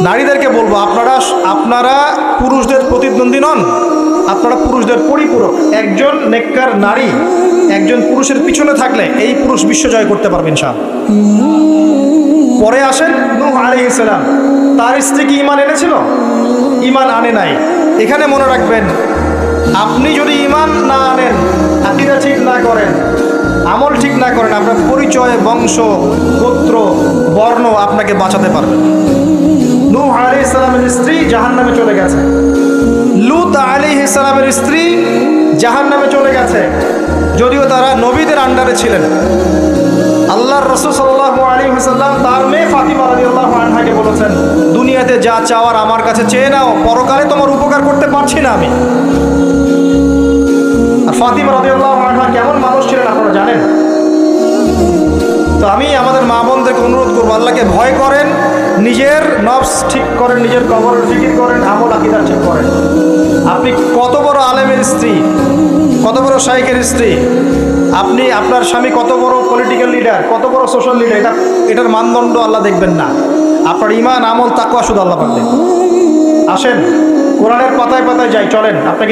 নারীদেরকে বলবো, আপনারা পুরুষদের প্রতিদ্বন্দ্বী নন, আপনারা পুরুষদের পরিপূরক। একজন নেককার নারী একজন পুরুষের পিছনে থাকলে এই পুরুষ বিশ্ব জয় করতে পারবে ইনশাআল্লাহ। পরে আসেন নূহ আলাইহিস সালাম, তার স্ত্রী কি ঈমান এনেছিল? ঈমান আনে নাই। এখানে মনে রাখবেন, আপনি যদি ঈমান না আনেন, আকীদা ঠিক না করেন, আমল ঠিক না করেন, আপনার পরিচয়, বংশ, গোত্র, বর্ণ আপনাকে বাঁচাতে পারবে। নূহ আলাইহিস সালামের স্ত্রী জাহান্নামে চলে গেছে, লূত আলাইহিস সালামের স্ত্রী জাহান্নামে চলে গেছে, যদিও তারা নবীদের আন্ডারে ছিলেন। আল্লাহর রাসূল সাল্লাল্লাহু আলাইহি ওয়াসাল্লাম তার মেয়ে ফাতিমা রাদিয়াল্লাহু আনহাকে বলেছেন, দুনিয়াতে যা চাওয়ার আমার কাছে চেয়ে নাও, পরকালে তোমার উপকার করতে পারছি না আমি। আর ফাতিমা রাদিয়াল্লাহু আনহা কেমন মানুষ ছিলেন আপনারা জানেন। তো আমি আমাদের মা বোনদেরকে অনুরোধ করবো, আল্লাহকে ভয় করেন, নিজের নফস ঠিক করেন, নিজের কবরের ফিকির করেন, আমল আকীদা ঠিক করেন। আপনি কত বড় আলেমের স্ত্রী, কত বড় শাইখের স্ত্রী, আপনি আপনার স্বামী কত বড় পলিটিক্যাল লিডার, কত বড় সোশ্যাল লিডার, এটার মানদণ্ড আল্লাহ দেখবেন না। আপনার ঈমান, আমল, তাকওয়া শুধু আল্লাহ পাক দেখবেন। আসেন কোরআনের পাতায় পাতায় যাই, চলেন আপনাকে